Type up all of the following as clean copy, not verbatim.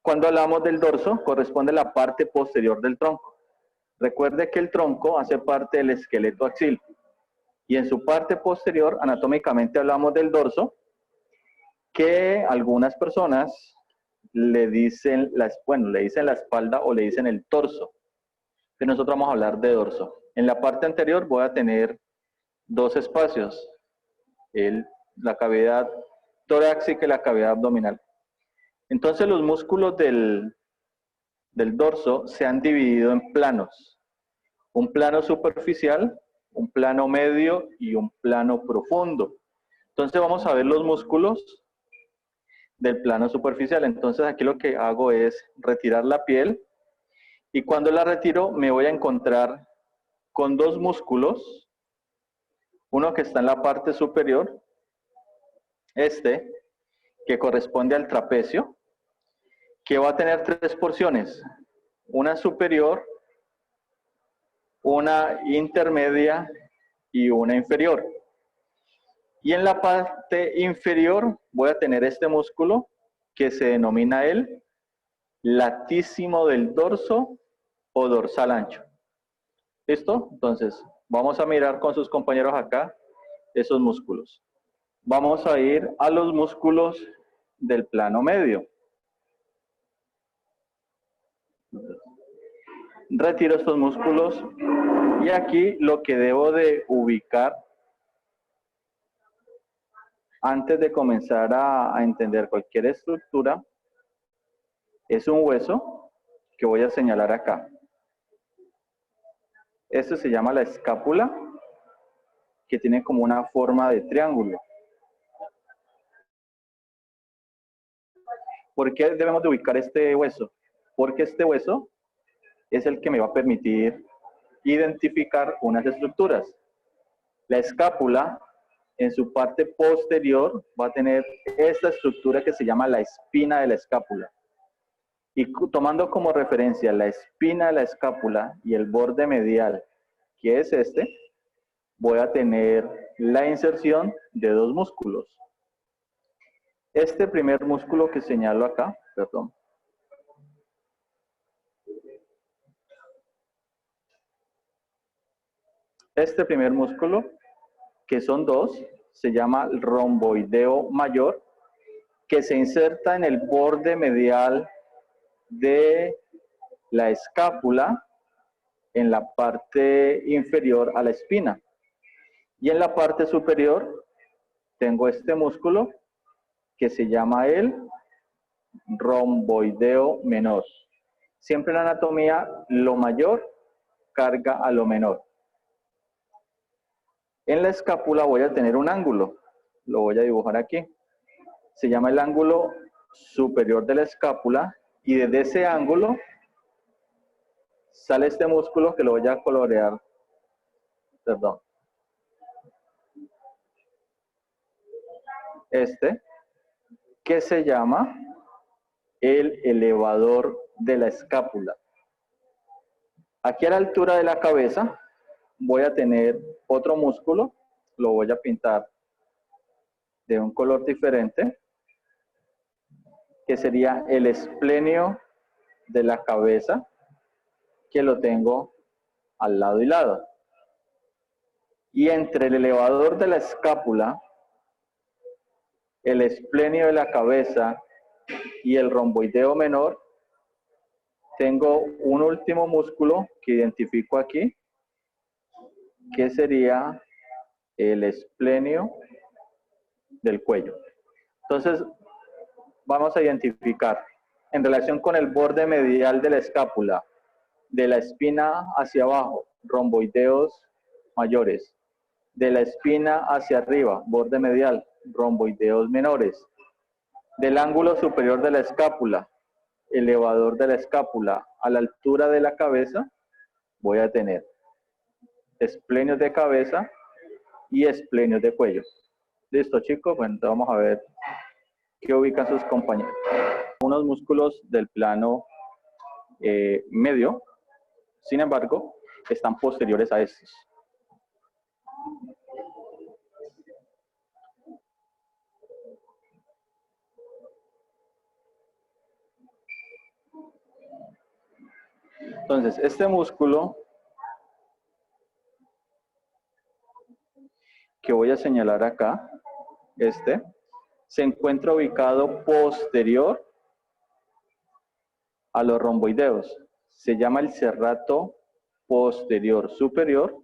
Cuando hablamos del dorso, corresponde a la parte posterior del tronco. Recuerde que el tronco hace parte del esqueleto axil. Y en su parte posterior, anatómicamente hablamos del dorso, que algunas personas le dicen la espalda o le dicen el torso. Pero nosotros vamos a hablar de dorso. En la parte anterior voy a tener dos espacios, la cavidad torácica y la cavidad abdominal. Entonces los músculos del dorso se han dividido en planos. Un plano superficial, un plano medio y un plano profundo. Entonces vamos a ver los músculos del plano superficial. Entonces aquí lo que hago es retirar la piel y cuando la retiro me voy a encontrar con dos músculos, uno que está en la parte superior, que corresponde al trapecio, que va a tener tres porciones, una superior, una intermedia y una inferior. Y en la parte inferior voy a tener este músculo que se denomina el latísimo del dorso o dorsal ancho. ¿Listo? Entonces, vamos a mirar con sus compañeros acá esos músculos. Vamos a ir a los músculos del plano medio. Retiro estos músculos y aquí lo que debo de ubicar antes de comenzar a entender cualquier estructura es un hueso que voy a señalar acá. Este se llama la escápula, que tiene como una forma de triángulo. ¿Por qué debemos de ubicar este hueso? Porque este hueso es el que me va a permitir identificar unas estructuras. La escápula, en su parte posterior, va a tener esta estructura que se llama la espina de la escápula. Y tomando como referencia la espina de la escápula y el borde medial, que es voy a tener la inserción de dos músculos. Este primer músculo que señalo acá, perdón. Este primer músculo, que son dos, se llama el romboideo mayor, que se inserta en el borde medial de la escápula, en la parte inferior a la espina. Y en la parte superior tengo este músculo que se llama el romboideo menor. Siempre en la anatomía, lo mayor carga a lo menor. En la escápula voy a tener un ángulo, lo voy a dibujar aquí. Se llama el ángulo superior de la escápula y desde ese ángulo sale este músculo que lo voy a colorear, perdón. Que se llama el elevador de la escápula. Aquí a la altura de la cabeza voy a tener otro músculo, lo voy a pintar de un color diferente, que sería el esplenio de la cabeza, que lo tengo al lado y lado. Y entre el elevador de la escápula, el esplenio de la cabeza y el romboideo menor, tengo un último músculo que identifico aquí, que sería el esplenio del cuello. Entonces, vamos a identificar en relación con el borde medial de la escápula, de la espina hacia abajo, romboideos mayores, de la espina hacia arriba, borde medial, romboideos menores, del ángulo superior de la escápula, elevador de la escápula, a la altura de la cabeza, voy a tener esplenios de cabeza y esplenios de cuello. Listo, chicos, bueno, entonces vamos a ver qué ubican sus compañeros. Unos músculos del plano medio, sin embargo, están posteriores a estos. Entonces, este músculo que voy a señalar acá, se encuentra ubicado posterior a los romboideos. Se llama el serrato posterior superior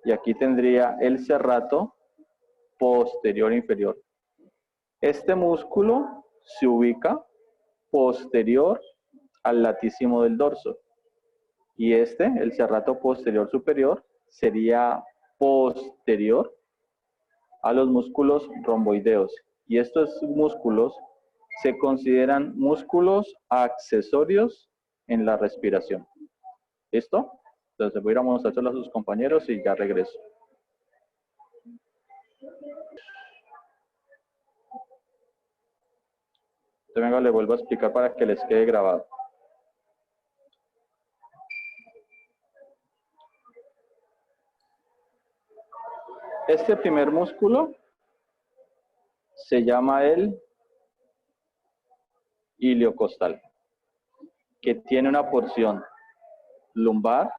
y aquí tendría el serrato posterior inferior. Este músculo se ubica posterior al latísimo del dorso y el serrato posterior superior, sería posterior a los músculos romboideos. Y estos músculos se consideran músculos accesorios en la respiración. ¿Listo? Entonces voy a ir a mostrárselo a sus compañeros y ya regreso. Venga, le vuelvo a explicar para que les quede grabado. Este primer músculo se llama el iliocostal, que tiene una porción lumbar,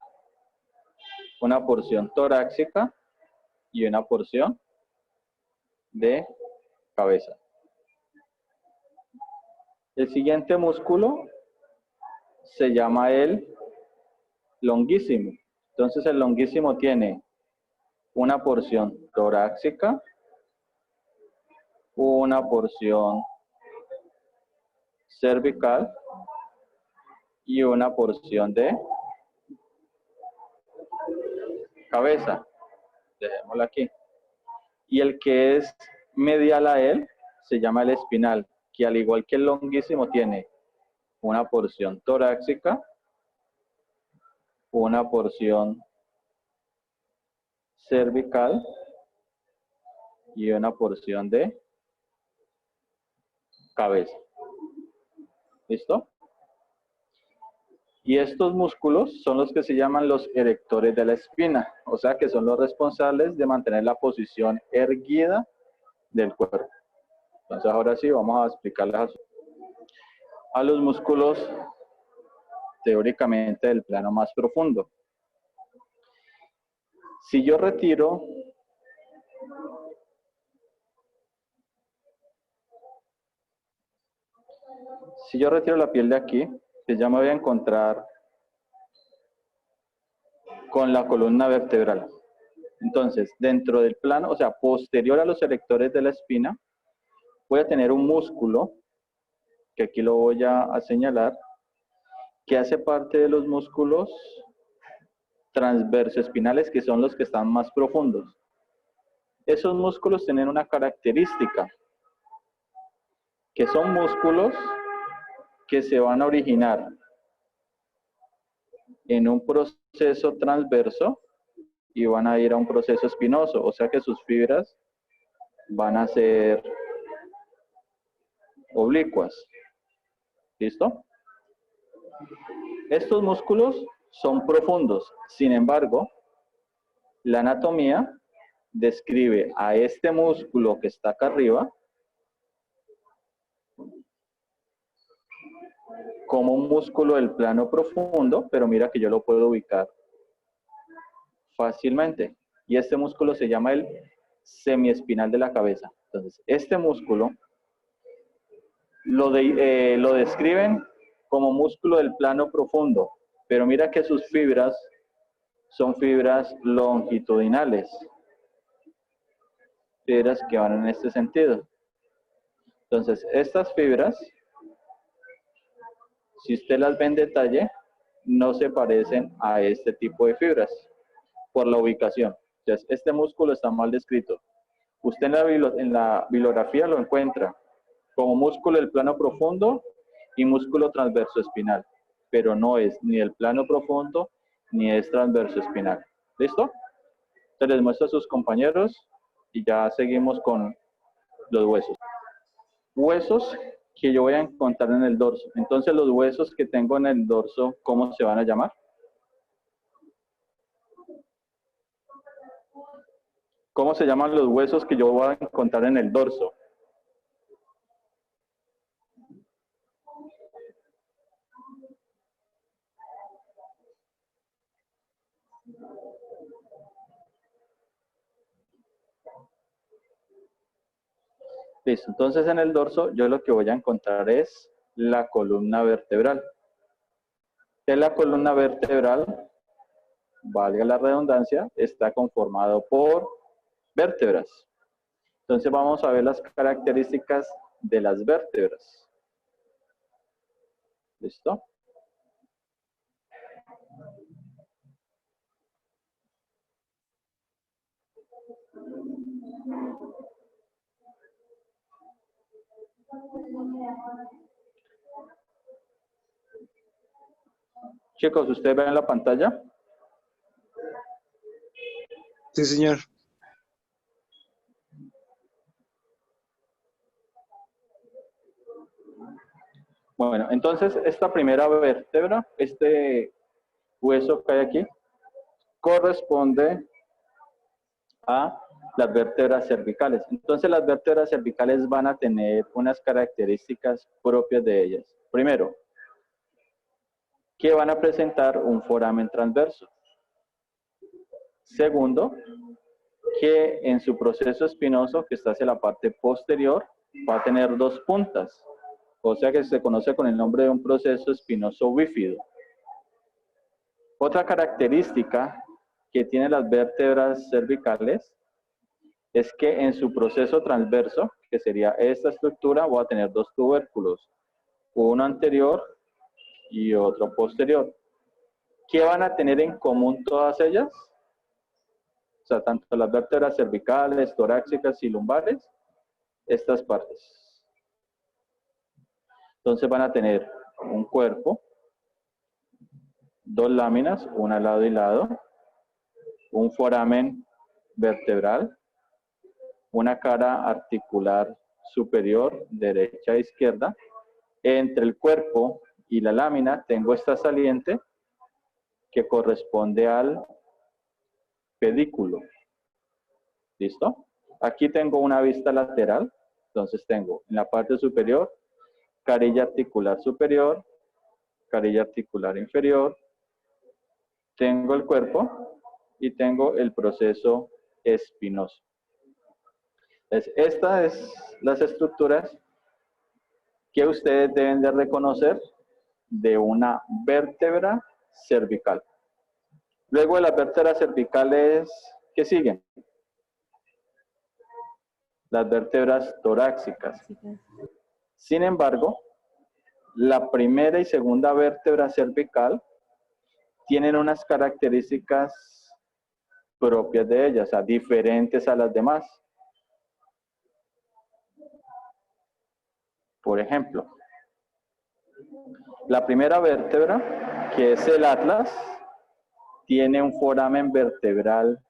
una porción torácica y una porción de cabeza. El siguiente músculo se llama el longuísimo. Entonces el longuísimo tiene una porción torácica, una porción cervical y una porción de cabeza. Dejémoslo aquí. Y el que es medial a él se llama el espinal, que al igual que el longuísimo tiene una porción torácica, una porción cervical y una porción de cabeza. ¿Listo? Y estos músculos son los que se llaman los erectores de la espina, o sea que son los responsables de mantener la posición erguida del cuerpo. Entonces ahora sí vamos a explicarles a los músculos teóricamente del plano más profundo. Si yo retiro la piel de aquí, pues ya me voy a encontrar con la columna vertebral. Entonces, dentro del plano, o sea, posterior a los erectores de la espina, voy a tener un músculo, que aquí lo voy a señalar, que hace parte de los músculos transversoespinales, que son los que están más profundos. Esos músculos tienen una característica, que son músculos que se van a originar en un proceso transverso y van a ir a un proceso espinoso, o sea que sus fibras van a ser oblicuas. ¿Listo? Estos músculos son profundos, sin embargo, la anatomía describe a este músculo que está acá arriba como un músculo del plano profundo, pero mira que yo lo puedo ubicar fácilmente. Y este músculo se llama el semiespinal de la cabeza. Entonces, este músculo lo describen como músculo del plano profundo, pero mira que sus fibras son fibras longitudinales, fibras que van en este sentido. Entonces, estas fibras, si usted las ve en detalle, no se parecen a este tipo de fibras por la ubicación. Entonces, este músculo está mal descrito. Usted en la bibliografía lo encuentra como músculo del plano profundo y músculo transverso espinal, pero no es ni el plano profundo ni es transverso espinal. ¿Listo? Se les muestro a sus compañeros y ya seguimos con los huesos. Huesos que yo voy a encontrar en el dorso. Entonces, los huesos que tengo en el dorso, ¿cómo se van a llamar? ¿Cómo se llaman los huesos que yo voy a encontrar en el dorso? Listo, entonces en el dorso yo lo que voy a encontrar es la columna vertebral. Que la columna vertebral, valga la redundancia, está conformado por vértebras. Entonces vamos a ver las características de las vértebras. ¿Listo? Chicos, ¿ustedes ven la pantalla? Sí, señor. Bueno, entonces esta primera vértebra, este hueso que hay aquí, corresponde a las vértebras cervicales. Entonces las vértebras cervicales van a tener unas características propias de ellas. Primero, que van a presentar un foramen transverso. Segundo, que en su proceso espinoso, que está hacia la parte posterior, va a tener dos puntas, o sea que se conoce con el nombre de un proceso espinoso bífido. Otra característica que tienen las vértebras cervicales es que en su proceso transverso, que sería esta estructura, voy a tener dos tubérculos, uno anterior y otro posterior. ¿Qué van a tener en común todas ellas? O sea, tanto las vértebras cervicales, torácicas y lumbares, estas partes. Entonces van a tener un cuerpo, dos láminas, una al lado y lado, un foramen vertebral, una cara articular superior, derecha e izquierda. Entre el cuerpo y la lámina tengo esta saliente que corresponde al pedículo. ¿Listo? Aquí tengo una vista lateral, entonces tengo en la parte superior carilla articular superior, carilla articular inferior, tengo el cuerpo y tengo el proceso espinoso. Entonces, estas es las estructuras que ustedes deben de reconocer de una vértebra cervical. Luego de las vértebras cervicales, ¿qué siguen? Las vértebras torácicas. Sin embargo, la primera y segunda vértebra cervical tienen unas características propias de ellas, o sea, diferentes a las demás. Por ejemplo, la primera vértebra, que es el atlas, tiene un foramen vertebral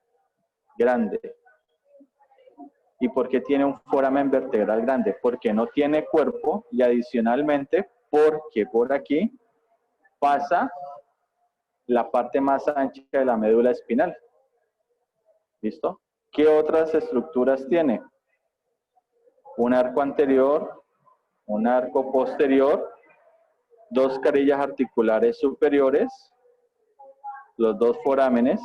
grande. ¿Y por qué tiene un foramen vertebral grande? Porque no tiene cuerpo y adicionalmente porque por aquí pasa la parte más ancha de la médula espinal. ¿Listo? ¿Qué otras estructuras tiene? Un arco anterior, un arco posterior, dos carillas articulares superiores, los dos forámenes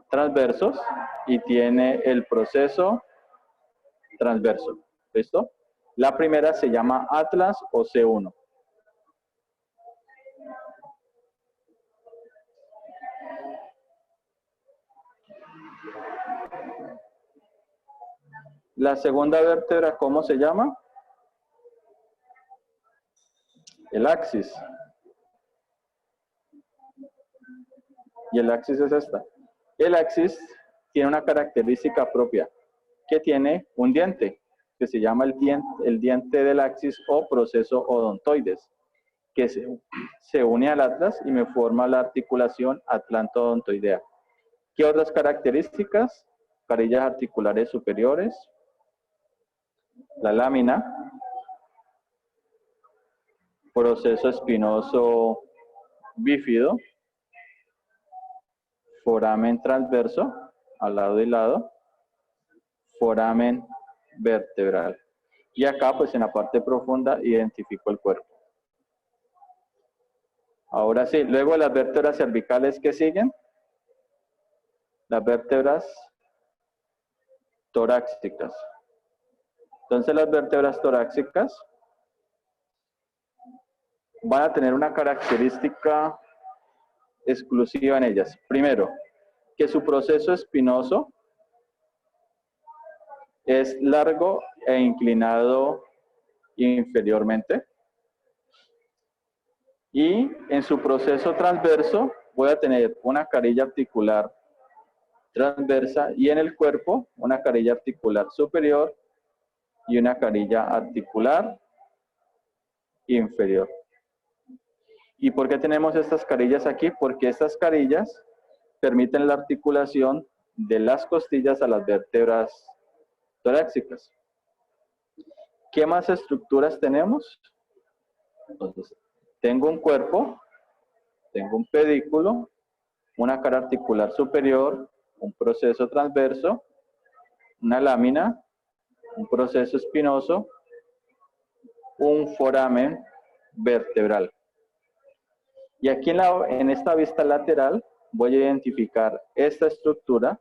transversos y tiene el proceso transverso. ¿Listo? La primera se llama Atlas o C1. La segunda vértebra, ¿cómo se llama? El axis. Y el axis es esta. El axis tiene una característica propia, que tiene un diente, que se llama el diente del axis o proceso odontoides, que se une al atlas y me forma la articulación atlanto-odontoidea. ¿Qué otras características? Carillas articulares superiores, la lámina, proceso espinoso bífido, foramen transverso, al lado y lado, foramen vertebral. Y acá, pues en la parte profunda, identifico el cuerpo. Ahora sí, luego las vértebras cervicales que siguen, las vértebras torácicas. Entonces las vértebras torácicas van a tener una característica exclusiva en ellas. Primero, que su proceso espinoso es largo e inclinado inferiormente. Y en su proceso transverso voy a tener una carilla articular transversa y en el cuerpo una carilla articular superior y una carilla articular inferior. ¿Y por qué tenemos estas carillas aquí? Porque estas carillas permiten la articulación de las costillas a las vértebras torácicas. ¿Qué más estructuras tenemos? Entonces, tengo un cuerpo, tengo un pedículo, una cara articular superior, un proceso transverso, una lámina, un proceso espinoso, un foramen vertebral. Y aquí en esta vista lateral voy a identificar esta estructura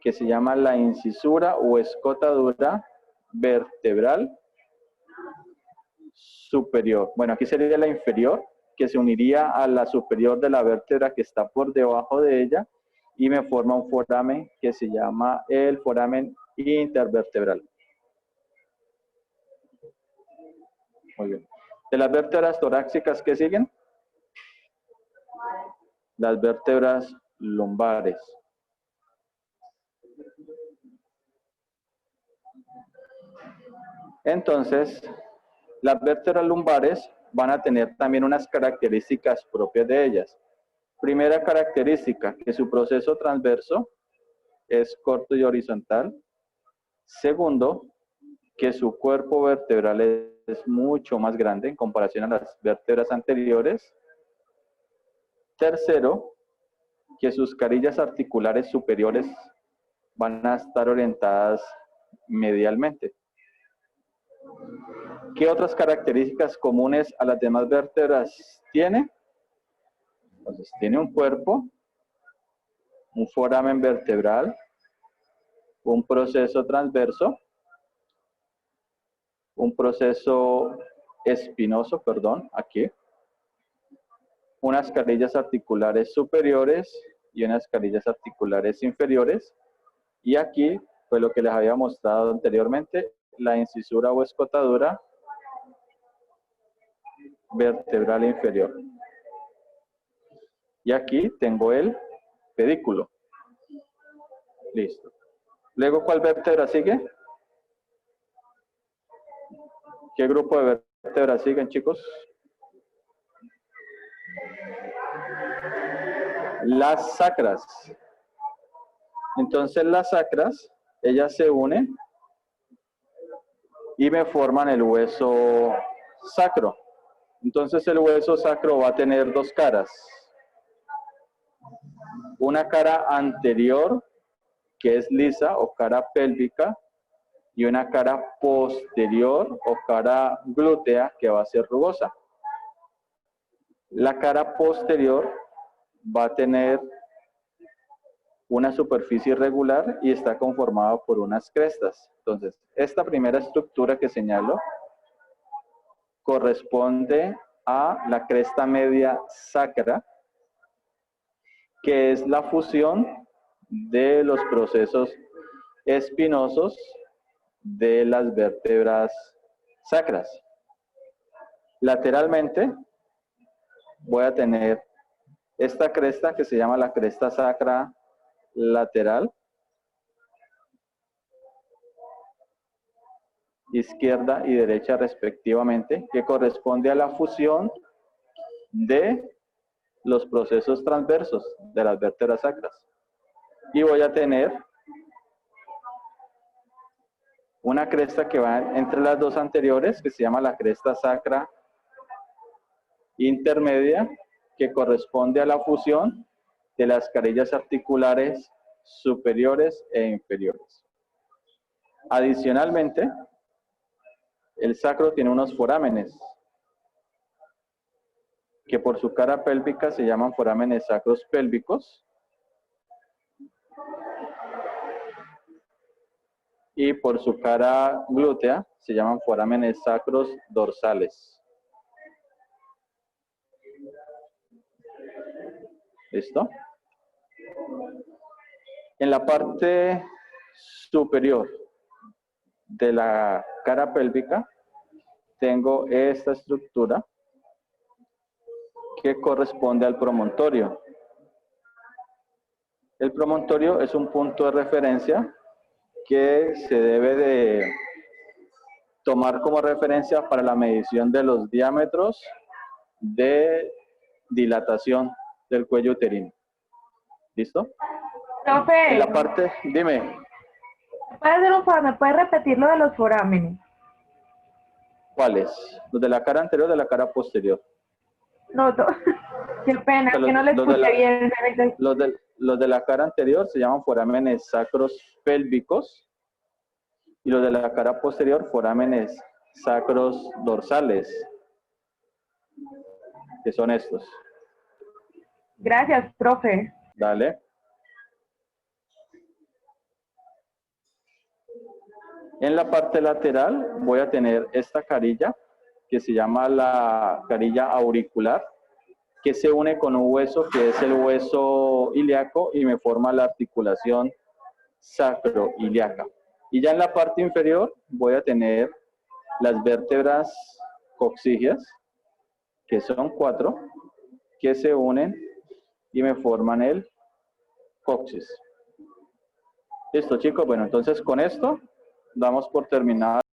que se llama la incisura o escotadura vertebral superior. Bueno, aquí sería la inferior, que se uniría a la superior de la vértebra que está por debajo de ella y me forma un foramen que se llama el foramen intervertebral. Muy bien. De las vértebras torácicas, ¿qué siguen? Las vértebras lumbares. Entonces, las vértebras lumbares van a tener también unas características propias de ellas. Primera característica, que su proceso transverso es corto y horizontal. Segundo, que su cuerpo vertebral es mucho más grande en comparación a las vértebras anteriores. Tercero, que sus carillas articulares superiores van a estar orientadas medialmente. ¿Qué otras características comunes a las demás vértebras tiene? Entonces, tiene un cuerpo, un foramen vertebral, un proceso transverso, un proceso espinoso, perdón, aquí, unas carillas articulares superiores y unas carillas articulares inferiores, y aquí fue lo que les había mostrado anteriormente, la incisura o escotadura vertebral inferior. Y aquí tengo el pedículo. Listo. Luego, ¿cuál vértebra sigue? ¿Qué grupo de vértebras siguen, chicos? Las sacras. Entonces las sacras, ellas se unen y me forman el hueso sacro. Entonces el hueso sacro va a tener dos caras. Una cara anterior, que es lisa o cara pélvica, y una cara posterior o cara glútea, que va a ser rugosa. La cara posterior va a tener una superficie irregular y está conformada por unas crestas. Entonces, esta primera estructura que señalo corresponde a la cresta media sacra, que es la fusión de los procesos espinosos de las vértebras sacras. Lateralmente voy a tener esta cresta que se llama la cresta sacra lateral, izquierda y derecha respectivamente, que corresponde a la fusión de los procesos transversos de las vértebras sacras. Y voy a tener una cresta que va entre las dos anteriores, que se llama la cresta sacra intermedia, que corresponde a la fusión de las carillas articulares superiores e inferiores. Adicionalmente, el sacro tiene unos forámenes, que por su cara pélvica se llaman forámenes sacros pélvicos. y por su cara glútea se llaman forámenes sacros dorsales. ¿Listo? En la parte superior de la cara pélvica tengo esta estructura que corresponde al promontorio. El promontorio es un punto de referencia que se debe de tomar como referencia para la medición de los diámetros de dilatación del cuello uterino. ¿Listo? Profe, En la parte, dime. ¿me puede hacer un favor? ¿Me puede repetir lo de los forámenes? ¿Cuáles? ¿Los de la cara anterior o de la cara posterior? No, qué pena, O sea, que no le escuché bien. los de la cara anterior se llaman forámenes sacros pélvicos y los de la cara posterior forámenes sacros dorsales, que son estos. Gracias, profe. Dale. En la parte lateral voy a tener esta carilla que se llama la carilla auricular, que se une con un hueso que es el hueso ilíaco y me forma la articulación sacroiliaca. Y ya en la parte inferior voy a tener las vértebras coxígeas, que son 4, que se unen y me forman el coxis. Listo, chicos. Bueno, entonces con esto damos por terminada